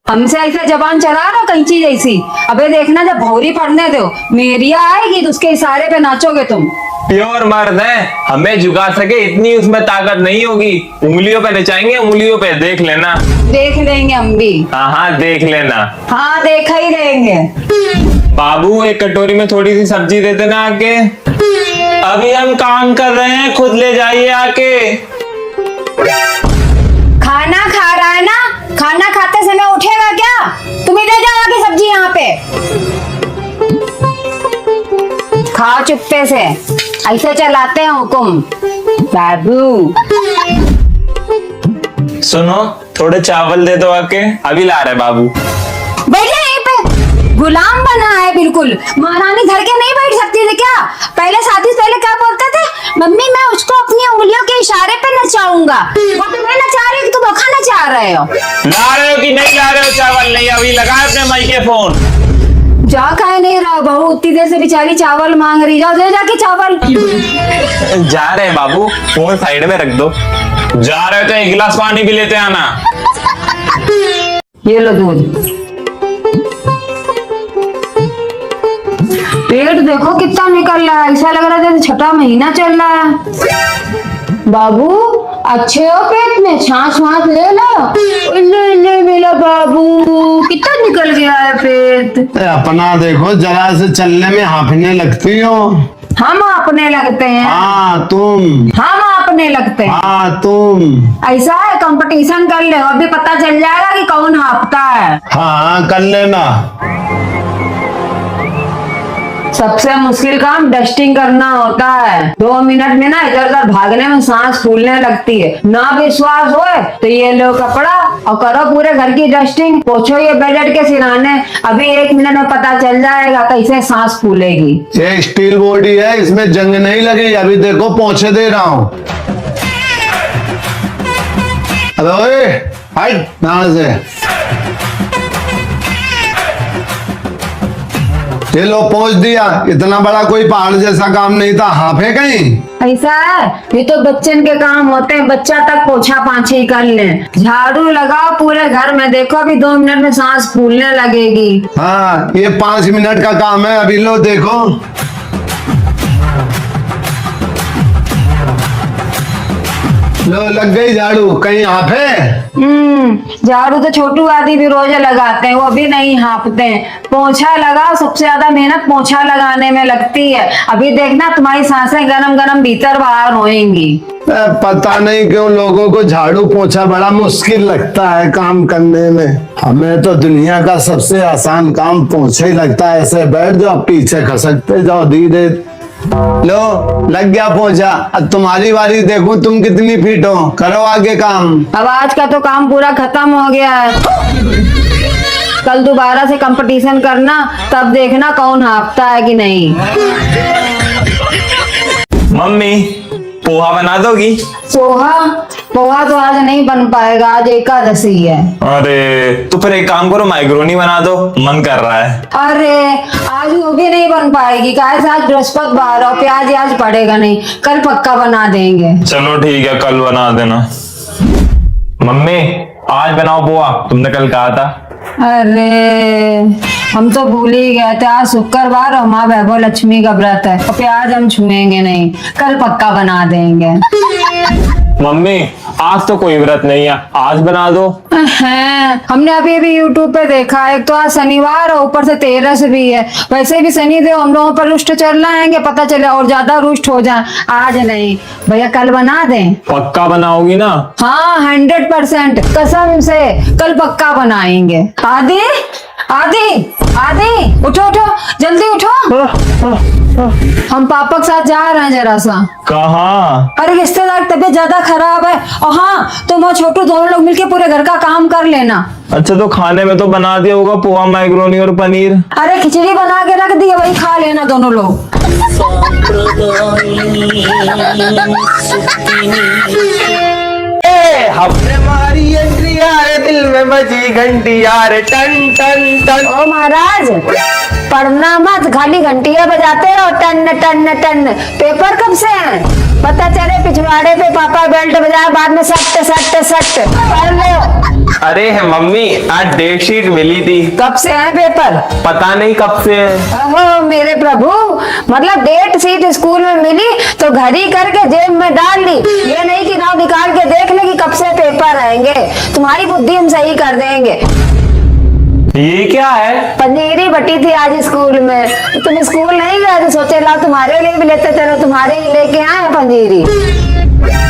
हमसे ऐसे जबान चला रहा कैंची जैसी। अबे देखना जब भौरी पड़ने दो, मेरिया आएगी तो उसके इशारे पे नाचोगे तुम। प्योर मर्द है, हमें झुका सके इतनी उसमें ताकत नहीं होगी। उंगलियों पे नचाएंगे, उंगलियों पे, देख लेना। देख लेंगे हम भी। हाँ हाँ देख लेना। हाँ देखा ही लेंगे। बाबू एक कटोरी में थोड़ी सी सब्जी दे देना आके। अभी हम काम कर रहे हैं, खुद ले जाइए आके। खाना खा रहा है ना, खाना खाते समय उठेगा क्या? तुम इधर जाओ आके सब्जी यहाँ पे खाओ चुप्पे से। ऐसे चलाते हैं हुकुम बाबू। सुनो थोड़े चावल दे दो आके, अभी ला रहे बाबू। बैठ जा यहीं पे, गुलाम बना है बिल्कुल। महारानी धर के नहीं बैठ सकती थी क्या? पहले साथी पहले क्या बोलते थे, मम्मी मैं उसको अपनी उंगलियों के इशारे पे नचाऊंगा। वो तुम्हें नचा रही, तुम धोखा नचा रहे हो। ला रहे हो कि नहीं ला रहे हो चावल? नहीं, अभी लगाए अपने माई के फोन। जा कहे नहीं रहा बहू, उतनी देर से बेचारी चावल मांग रही। जाओ दे जाके चावल। जा रहे हैं बाबू, फोन साइड में रख दो। जा रहे हो तो एक गिलास पानी भी लेते आना। ये लो दूध। पेट देखो कितना निकल रहा है, ऐसा लग रहा है जैसे छठा महीना चल रहा है। बाबू अच्छे हो पेट में, छाछ वाछ ले लो। ले मेरा बाबू, कितना निकल गया है पेट। अपना देखो, जरा से चलने में हांफने लगती हो। हम अपने लगते हैं। हाँ तुम। हम अपने लगते हैं। हाँ तुम। ऐसा है, कंपटीशन कर ले, अभी पता चल जाएगा कि कौन हांफता है। हाँ कर लेना। सबसे मुश्किल काम डस्टिंग करना होता है। 2 मिनट में ना इधर उधर भागने में सांस फूलने लगती है। ना विश्वास होए तो ये लो कपड़ा और करो पूरे घर की डस्टिंग, पोछो ये बेड के सिराने। अभी 1 मिनट में पता चल जाएगा कैसे सांस फूलेगी। ये स्टील बॉडी है, इसमें जंग नहीं लगी। अभी देखो पोंछे दे रहा हूँ। अबे ओए हट यहाँ से। ये लो पहुंच दिया। इतना बड़ा कोई पहाड़ जैसा काम नहीं था, हाफे कहीं। ऐसा है, ये तो बच्चन के काम होते हैं, बच्चा तक पोछा पाछी कर ले। झाड़ू लगाओ पूरे घर में, देखो अभी 2 मिनट में सांस फूलने लगेगी। हाँ ये 5 मिनट का काम है। अभी लो देखो। लो लग गई झाड़ू, कहीं हाफे। झाड़ू तो छोटू आदि भी रोज लगाते हैं, वो भी नहीं हाँपते हैं। पोछा लगाओ, सबसे ज्यादा मेहनत पोछा लगाने में लगती है। अभी देखना तुम्हारी सांसें गरम गरम भीतर बाहर होएंगी। पता नहीं क्यों लोगों को झाड़ू पोछा बड़ा मुश्किल लगता है काम करने में। हमें तो दुनिया का सबसे आसान काम पोछा ही लगता है। ऐसे बैठ जाओ, पीछे खसकते जाओ धीरे। लो लग गया पोछा। अब तुम्हारी बारी, देखो तुम कितनी फिट हो। करो आगे काम। अब आज का तो काम पूरा खत्म हो गया है। कल दोबारा से कंपटीशन करना, तब देखना कौन हाँफता है कि नहीं। मम्मी पोहा बना दोगी? पोहा? पोहा तो आज नहीं बन पाएगा, आज एकादशी है। अरे तो फिर एक काम करो, मैक्रोनी बना दो, मन कर रहा है। अरे आज वो भी नहीं बन पाएगी, काहे आज बृहस्पतिवार और प्याज आज पड़ेगा नहीं। कल पक्का बना देंगे। चलो ठीक है, कल बना देना। मम्मी आज बनाओ पोहा, तुमने कल कहा था। अरे हम तो भूल ही गए थे, आज शुक्रवार और माँ वैभव लक्ष्मी का व्रत है, और प्याज हम छुएंगे नहीं। कल पक्का बना देंगे। मम्मी आज तो कोई व्रत नहीं है, आज बना दो। हैं, हमने अभी अभी YouTube पे देखा, एक तो आज शनिवार और ऊपर से 13 भी है। वैसे भी शनिदेव हम लोगों पर रुष्ट चल रहे हैं, पता चले और ज्यादा रुष्ट हो जाए। आज नहीं भैया, कल बना दें। पक्का बनाओगी ना? हाँ 100% कसम से कल पक्का बनाएंगे। आदि आदि आदि उठो उठो, जल्दी उठो। हम पापा के साथ जा रहे हैं जरा सा। कहाँ? अरे रिश्तेदार तबीयत ज्यादा खराब है। और हाँ तुम और छोटू दोनों लोग मिलके पूरे घर का काम कर लेना। अच्छा तो खाने में तो बना दिया होगा पोहा, मैक्रोनी और पनीर। अरे खिचड़ी बना के रख दी है, वही खा लेना दोनों लोग। हमने मारी एंट्री यार, दिल में बजी घंटी यार, टन टन टन। ओ महाराज पढ़ना मत, खाली घंटियां बजाते रहो, टन टन टन। पेपर कब से हैं? पता चले पिछवाड़े पे पापा बेल्ट बजाए, बाद में सट सट सट। पढ़ लो। अरे मम्मी आज डेट शीट मिली थी। कब से है पेपर? पता नहीं कब से है। ओहो मेरे प्रभु, मतलब डेट शीट स्कूल में मिली तो घर ही करके जेब में डाल ली, ये नहीं कि नाव निकाल के देख ले कि कब से पेपर आएंगे। तुम्हारी बुद्धि हम सही कर देंगे। ये क्या है? पनीरी बटी थी आज स्कूल में, तुम स्कूल नहीं गए तो सोचे ला तुम्हारे लिए भी लेते, चलो तुम्हारे लिए लेके आए पनीरी।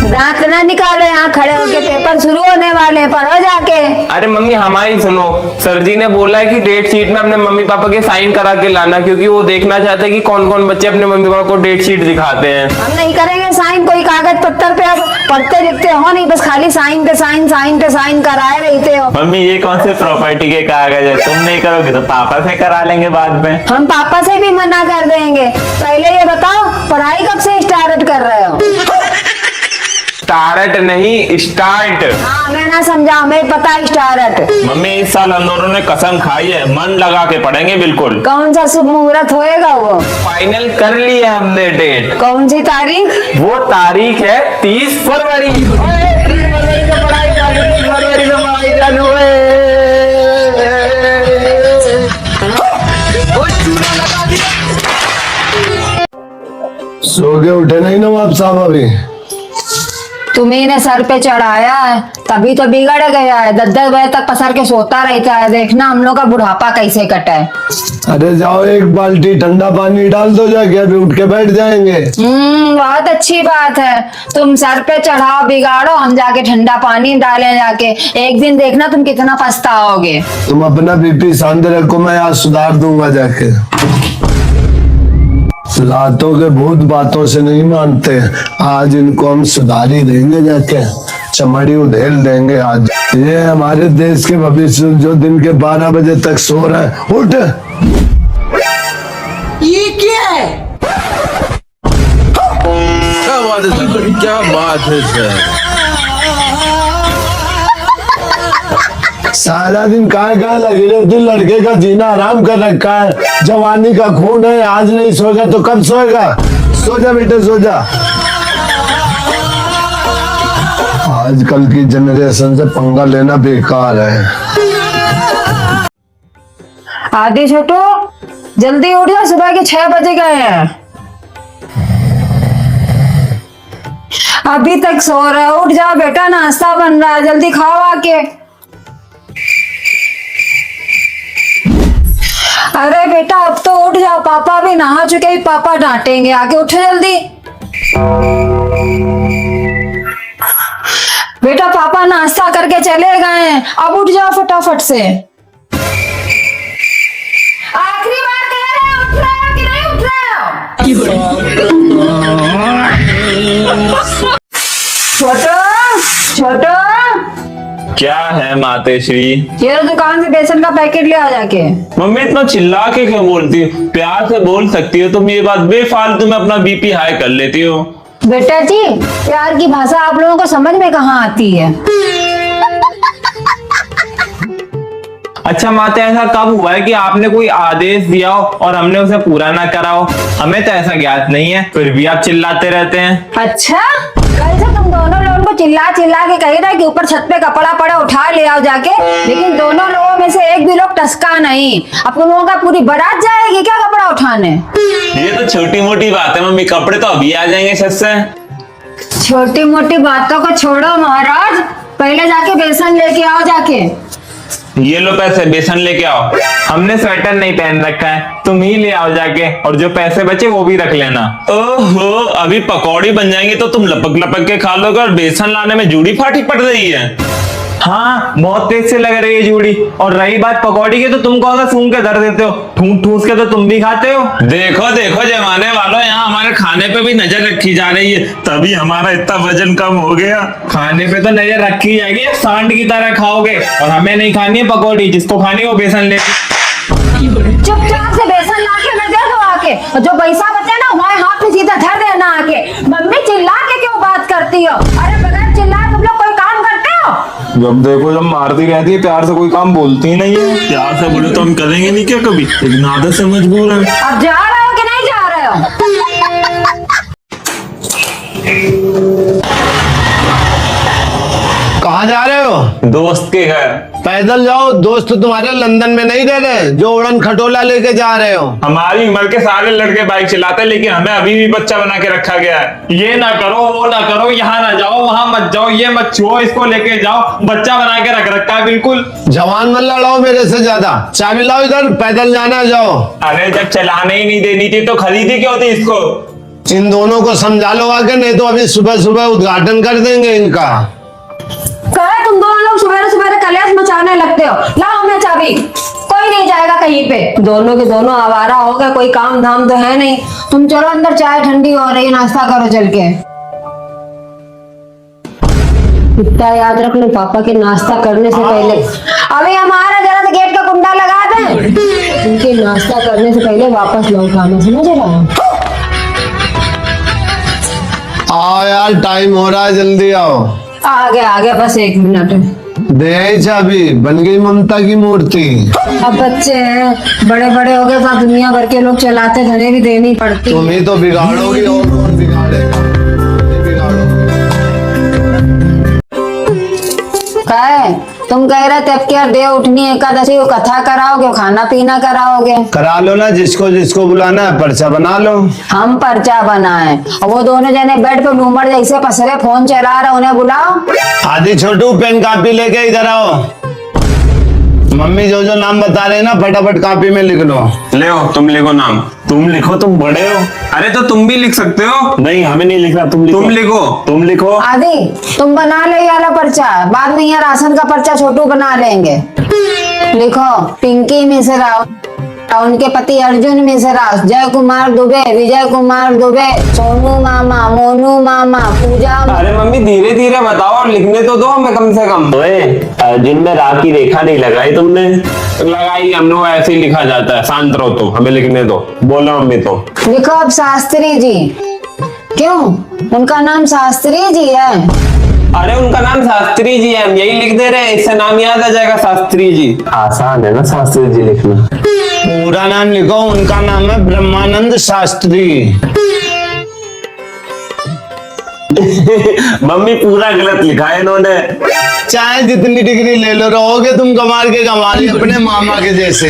दांत ना निकालो, यहाँ खड़े होके पेपर शुरू होने वाले हैं, पढ़ो जाके। अरे मम्मी हमारी सुनो, सर जी ने बोला है कि डेट शीट में अपने मम्मी पापा के साइन करा के लाना, क्योंकि वो देखना चाहते हैं कि कौन कौन बच्चे अपने मम्मी पापा को डेट शीट दिखाते हैं। हम नहीं करेंगे साइन कोई कागज पत्तर पे, अब पढ़ते लिखते हो नहीं, बस खाली साइन पे साइन साइन पे साइन कराए रहते हो। मम्मी ये कौन से प्रॉपर्टी के कागज है, तुम नहीं करोगे तो पापा से करा लेंगे बाद में। हम पापा से भी मना कर देंगे। पहले ये बताओ पढ़ाई कब से स्टार्ट कर रहे हो? स्टार्ट नहीं स्टार्ट। हाँ मैं ना समझा, हमें पता है स्टार्ट। मम्मी इस साल हम दोनों ने कसम खाई है, मन लगा के पढ़ेंगे बिल्कुल। कौन सा शुभ मुहूर्त होएगा वो? फाइनल कर ली है हमने डेट। कौन सी तारीख? वो तारीख है 30 फरवरी। 30 फरवरी को पढ़ाई चालू, 30 फरवरी को पढ़ाई चालू सो के उठे नहीं नवाब साहब अभी? तुम्ही ने सर पे चढ़ाया है तभी तो बिगड़ गया है, 10-10 बजे तक पसर के सोता रहता है। देखना हम लोग का बुढ़ापा कैसे कटा है। अरे जाओ एक बाल्टी ठंडा पानी डाल दो जाके, अभी उठ के बैठ जाएंगे। बहुत अच्छी बात है, तुम सर पे चढ़ाओ बिगाड़ो, हम जाके ठंडा पानी डालें जाके। एक दिन देखना तुम कितना पछताओगे। तुम अपना बीपी शांत रखो, मैं आज सुधार दूंगा जाके। लातों के भूत बातों से नहीं मानते, आज इनको हम सुधार ही देंगे जाके, चमड़ी उधेल देंगे आज। ये हमारे देश के भविष्य जो दिन के 12 बजे तक सो रहे हैं, उठ। ये क्या है? क्या बात है सर, क्या बात है सर। सारा दिन कहाँ लगे रहते, लड़के का जीना आराम कर रखा है, जवानी का खून है, आज नहीं सोएगा तो कब सोएगा? सो जा बेटे सो जा। आजकल की जनरेशन से पंगा लेना बेकार है। आदि छोटू जल्दी उठ जाओ, सुबह के 6 बजे गए हैं। अभी तक सो रहे हो, उठ जाओ बेटा, नाश्ता बन रहा है, जल्दी खाओ आके। अरे बेटा अब तो उठ जाओ, पापा भी नहा चुके हैं, पापा डांटेंगे, आके उठो जल्दी। बेटा पापा नाश्ता करके चले गए हैं, अब उठ जाओ फटाफट से। आखिरी बार कह रहे हैं, उठ रहे हो कि नहीं उठ रहे हो? छोटो छोटो, क्या है मातेश्री? ये दुकान से बेसन का पैकेट ले आ जाके। मम्मी इतना चिल्ला के क्यों बोलती हो? प्यार से बोल सकती हो तुम, ये बात बेफालतू में अपना बीपी हाई कर लेती हो। बेटा जी प्यार की भाषा आप लोगों को समझ में कहाँ आती है? अच्छा माते, ऐसा कब हुआ है कि आपने कोई आदेश दिया हो और हमने उसे पूरा ना करा हो? हमें तो ऐसा ज्ञात नहीं है, फिर भी आप चिल्लाते रहते हैं। अच्छा कल से तुम दोनों लोगों को चिल्ला चिल्ला के कह रहे कि ऊपर छत पे कपड़ा पड़ा उठा ले आओ जाके, लेकिन दोनों लोगों में से एक भी लोग टसका नहीं। अब तुम लोगों का पूरी बारात जाएगी क्या कपड़ा उठाने? ये तो छोटी मोटी बात है मम्मी, कपड़े तो अभी आ जाएंगे छत से। छोटी मोटी बातों को छोड़ो महाराज, पहले जाके बेसन लेके आओ जाके। ये लो पैसे, बेसन लेके आओ। हमने स्वेटर नहीं पहन रखा है, तुम ही ले आओ जाके, और जो पैसे बचे वो भी रख लेना। ओहो अभी पकौड़ी बन जाएंगी तो तुम लपक लपक के खा लोगे, और बेसन लाने में जूड़ी फाटी पड़ रही है। हाँ बहुत तेज से लग रही है जूड़ी। और रही बात पकौड़ी की, तो तुम कौन सा सूंघ के धर देते हो, ठूस ठूस के तो तुम भी खाते हो। देखो देखो जमाने वालों, यहाँ हमारे खाने पे भी नजर रखी जा रही है, तभी हमारा इतना वजन कम हो गया। खाने पे तो नजर रखी जाएगी, सांड की तरह खाओगे, और हमें नहीं खानी है पकौड़ी, जिसको खानी है वो बेसन ले। चुपचाप से बेसन ला के मैं दे दो आके, और जो पैसा बचे ना वहाँ हाथ में सीधा धर देना आके। मम्मी चिल्ला के क्यों बात करती हो? अरे बगैर चिल्लाए तुम लोग कोई काम करते हो? जब देखो जब मारती रहती है, प्यार से कोई काम बोलती ही नहीं है। प्यार से बोले तो हम करेंगे नहीं क्या कभी, लेकिन आदत से मजबूर है। अब जा रहे हो कि नहीं जा रहे हो? कहाँ जा रहे हो? दोस्त के घर। पैदल जाओ, दोस्त तुम्हारे लंदन में नहीं रह रहे जो उड़न खटोला लेके जा रहे हो। हमारी उम्र के सारे लड़के बाइक चलाते हैं, लेकिन हमें अभी भी बच्चा बना के रखा गया है। ये ना करो, वो ना करो, यहाँ ना जाओ, वहां मत जाओ, ये मत छुओ, इसको लेके जाओ, बच्चा बना के रख रखा है बिल्कुल। जवान मत लड़ाओ मेरे से ज्यादा, चाबी लाओ इधर, पैदल जाना जाओ। अरे जब चलाने ही नहीं देनी थी तो खरीदी क्यों थी इसको? इन दोनों को समझा लो आगे, नहीं तो अभी सुबह सुबह उद्घाटन कर देंगे इनका। कहे तुम दोनों लोग सुबह सुबह कलेश मचाने लगते हो। लाओ हमें चाबी, कोई नहीं जाएगा कहीं पे। दोनों के दोनों आवारा हो गए, कोई काम धाम तो है नहीं। तुम चलो अंदर, चाय ठंडी हो रही है, नाश्ता करो चल के। इतना याद रख लो, पापा के नाश्ता करने से पहले अभी हमारा जरा सा गेट का कुंडा लगा दे। उनके नाश्ता करने से पहले वापस लौट आना, समझ रहा है? आओ यार, टाइम हो रहा है, जल्दी आओ। आ गया बस 1 मिनट। दे आई चाबी, बन गई ममता की मूर्ति। अब बच्चे हैं, बड़े बड़े हो गए, सब दुनिया भर के लोग चलाते, धने भी देनी पड़ती। तुम ही तो बिगाड़ोगी, और कौन बिगाड़ेगा? तुम कह रहे थे अब क्या देव उठनी एकादशी को कथा कराओगे, खाना पीना कराओगे? करा लो ना, जिसको जिसको बुलाना है पर्चा बना लो। हम पर्चा बनाए और वो दोनों जने बेड पे नूमर जैसे पसरे फोन चला रहे, उन्हें बुलाओ। आदि छोटू, पेन कापी लेके इधर आओ। मम्मी जो जो नाम बता रहे हैं ना, फटाफट कापी में लिख लो। ले हो, तुम लिखो नाम। तुम लिखो, तुम बड़े हो। अरे तो तुम भी लिख सकते हो। नहीं, हमें नहीं लिखना, तुम लिखो। तुम लिखो। आदि तुम बना लो ये वाला पर्चा, बाद में ये राशन का पर्चा छोटू बना लेंगे। लिखो, पिंकी मिश्रा, उनके पति अर्जुन मिश्रा, जय कुमार दुबे, विजय कुमार दुबे, सोनू मामा, मोनू मामा, पूजा। अरे मम्मी धीरे धीरे बताओ और लिखने तो दो हमें कम से कम। अर्जुन में रा की रेखा नहीं लगाई तुमने? लगाई, हम लोग ऐसे ही लिखा जाता है। शांत रहो तुम, हमें लिखने दो। बोलो मम्मी तो। लिखो अब शास्त्री जी। क्यों? उनका नाम शास्त्री जी है। अरे उनका नाम शास्त्री जी है, हम यही लिख दे रहे हैं, इससे नाम याद आ जाएगा शास्त्री जी। आसान है ना शास्त्री जी लिखना। पूरा नाम लिखो, उनका नाम है ब्रह्मानंद शास्त्री। मम्मी पूरा गलत लिखा है इन्होंने। चाहे जितनी डिग्री ले लो, रहोगे तुम कमाल के कमाल अपने मामा के जैसे।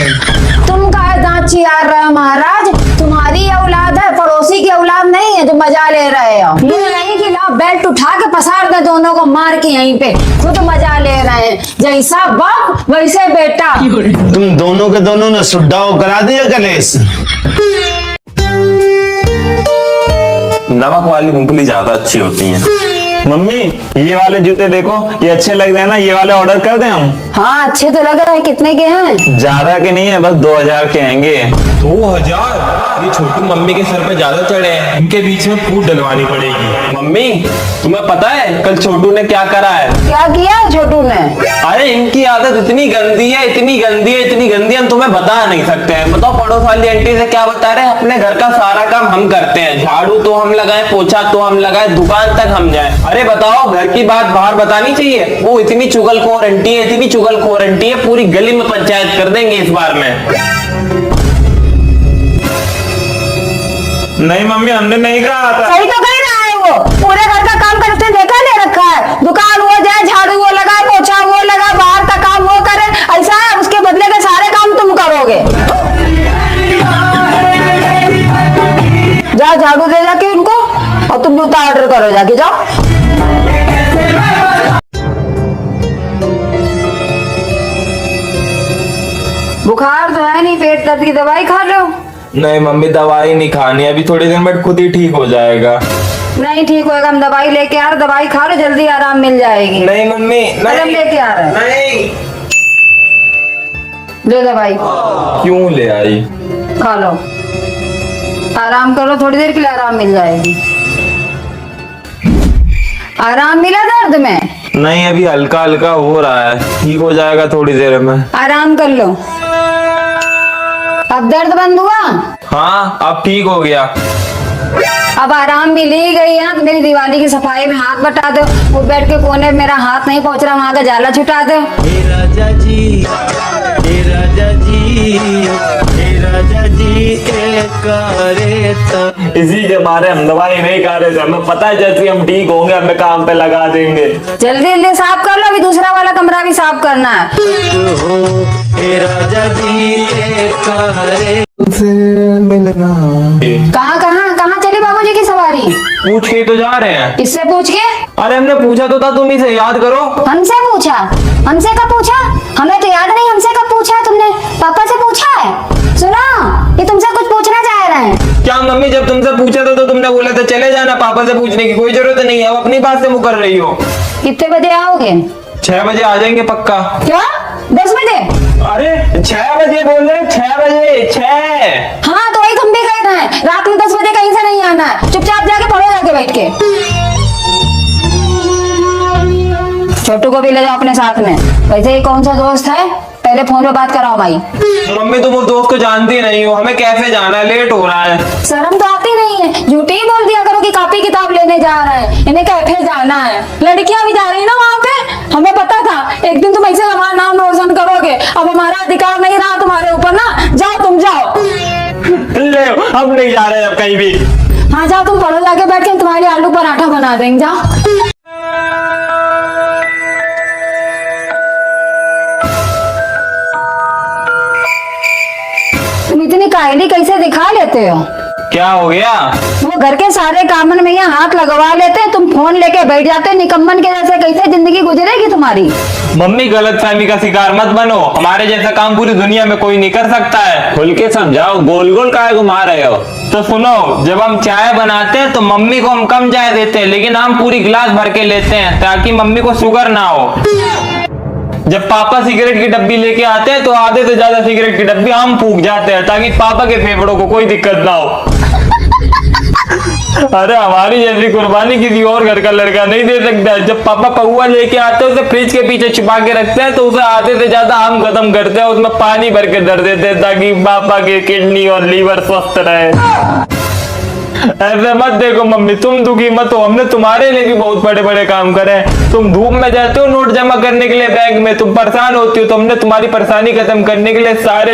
तुम काहे दांत चियार रहे हो महाराज? तुम्हारी औलाद है, पड़ोसी की औलाद नहीं है जो मजा ले रहे हो। ये नहीं कि लाओ बेल्ट उठा के पसार दे दोनों को मार के यहीं पे, खुद मजा ले रहे हैं। जैसा बाप वैसे बेटा। तुम दोनों के दोनों ने सुड्ढा करा दिया कलेश। नमक वाली मूंगफली ज्यादा अच्छी होती है। मम्मी ये वाले जूते देखो, ये अच्छे लग रहे हैं ना, ये वाले ऑर्डर कर दें हम? हाँ अच्छे तो लग रहे हैं। कितने के हैं? ज्यादा के नहीं है, बस 2000 के आएंगे। 2000? ये छोटू मम्मी के सर पे ज्यादा चढ़े हैं, इनके बीच में फूट डलवानी पड़ेगी। मम्मी तुम्हें पता है कल छोटू ने क्या करा है? क्या किया है छोटू ने? अरे इनकी आदत इतनी गंदी है, इतनी गंदी है, इतनी गंदी है, हम तुम्हें बता नहीं सकते हैं। बताओ पड़ोस वाली आंटी से क्या बता रहे हैं? अपने घर का सारा काम हम करते हैं, झाड़ू तो हम लगाए, पोछा तो हम लगाए, दुकान तक हम जाए। अरे बताओ, घर की बात बाहर बतानी चाहिए? वो इतनी चुगलखोर आंटी है, इतनी चुगलखोर आंटी है, पूरी गली में पंचायत कर देंगे इस बार में। नहीं मम्मी, हमने नहीं कहा था। सही तो कह रहा है वो, पूरे घर का काम करते देखा नहीं रखा है। दुकान वो जाए, झाड़ू वो लगाए, पोछा वो लगाए, बाहर का काम वो करे, ऐसा है। उसके बदले के सारे काम तुम करोगे। जाओ झाड़ू दे जाके उनको, और तुम जूता ऑर्डर करो जाके, जाओ। बुखार तो है नहीं, पेट दर्द की दवाई खा लो। नहीं मम्मी दवाई नहीं खानी, अभी थोड़ी देर में खुद ही ठीक हो जाएगा। नहीं ठीक होएगा, हम दवाई लेके आ रहे, दवाई खा लो, जल्दी आराम मिल जाएगी। नहीं मम्मी कलम लेके आ रहे हैं। नहीं। लो दवाई। क्यों ले आई? खा लो, आराम करो, थोड़ी देर के लिए आराम मिल जाएगी। आराम मिला दर्द में? नहीं अभी हल्का हल्का हो रहा है, ठीक हो जाएगा थोड़ी देर में। आराम कर लो। अब दर्द बंद हुआ? हाँ अब ठीक हो गया। अब आराम भी ली गई है तो मेरी दिवाली की सफाई में हाथ बटा दो। वो बेड के कोने में मेरा हाथ नहीं पहुंच रहा, वहां का जाला छुटा दो। हे राजा जी, हे राजा जी, हे राजा जी, इसी के मारे हम दवाई नहीं खा रहे थे, हमें पता है जैसे हम ठीक होंगे हमें काम पे लगा देंगे। जल्दी जल्दी साफ कर लो, अभी दूसरा वाला कमरा भी साफ करना है। कहाँ कहाँ कहाँ चली बाबूजी की सवारी? पूछ के ही तो जा रहे हैं। किससे पूछ के? अरे हमने पूछा तो था, तुम ही से याद करो। हमसे पूछा? हमसे कब पूछा? हमें तो याद नहीं, हमसे कब पूछा है तुमने? पापा से पूछा है? सुनो, ये तुमसे कुछ पूछना चाह रहे हैं। क्या मम्मी, जब तुमसे पूछा था तो तुमने बोला था चले जाना, पापा से पूछने की कोई जरूरत नहीं है, अब अपनी बात से मुकर रही हो। कितने बजे आओगे? 6 बजे आ जाएंगे पक्का। क्या 10 बजे? अरे 6 बजे बोल रहे, 6 बजे 6। हाँ तो वही तुम भी कहना है, रात में 10 बजे कहीं से नहीं आना है, चुपचाप जाके पढ़ो जाके बैठ के। छोटू को भी ले जाओ अपने साथ में। वैसे ही कौन सा दोस्त है, पहले फोन पे बात कराओ भाई। मम्मी तुम उस दोस्त को जानती नहीं हो, हमें कैफे जाना है, लेट हो रहा है। शर्म तो आती नहीं है, झूठी ही बोल दिया करो कि कॉपी किताब लेने जा रहा है, इन्हें कैफे जाना है। लड़कियां भी जा रही है ना वहाँ पे, हमें पता था एक दिन तुम ऐसे हमारा नाम रोशन करोगे। अब हमारा अधिकार नहीं रहा तुम्हारे ऊपर ना, जाओ तुम जाओ। ले हम नहीं जा रहे अब कहीं भी। हाँ जाओ तुम पढ़ो जाके बैठ के, तुम्हारे आलू पराठा बना देंगे, जाओ। तुम इतनी कायली कैसे दिखा लेते हो? क्या हो गया? वो घर के सारे कामन में यहाँ हाथ लगवा लेते हैं, तुम फोन लेके बैठ जाते हो निकम्मन के जैसे। कैसे जिंदगी गुजरेगी तुम्हारी? मम्मी गलतफहमी का शिकार मत बनो, हमारे जैसा काम पूरी दुनिया में कोई नहीं कर सकता है। खुल के समझाओ, गोल गोल काहे घुमा रहे हो? तो सुनो, जब हम चाय बनाते हैं तो मम्मी को हम कम चाय देते हैं, लेकिन हम पूरी गिलास भर के लेते हैं ताकि मम्मी को शुगर ना हो। जब पापा सिगरेट की डब्बी लेके आते हैं तो आधे से ज्यादा सिगरेट की डब्बी हम फूंक जाते हैं ताकि पापा के फेफड़ों को कोई दिक्कत ना हो। अरे हमारी जैसी कुर्बानी किसी और घर का लड़का नहीं दे सकता है। जब पापा पहुआ लेके आते हैं उसे फ्रिज के पीछे छुपा के रखते हैं तो उसे आधे से ज्यादा हम खत्म करते हैं, उसमें पानी भर के धर देते हैं ताकि पापा के किडनी और लीवर स्वस्थ रहे। ऐसे मत देखो मम्मी, तुम दुखी मत हो, हमने तुम्हारे लिए भी बहुत बड़े बड़े काम करे। तुम धूप में जाते हो नोट जमा करने के लिए बैंक में, तुम परेशान होती हो, तो हमने तुम्हारी परेशानी खत्म करने के लिए सारे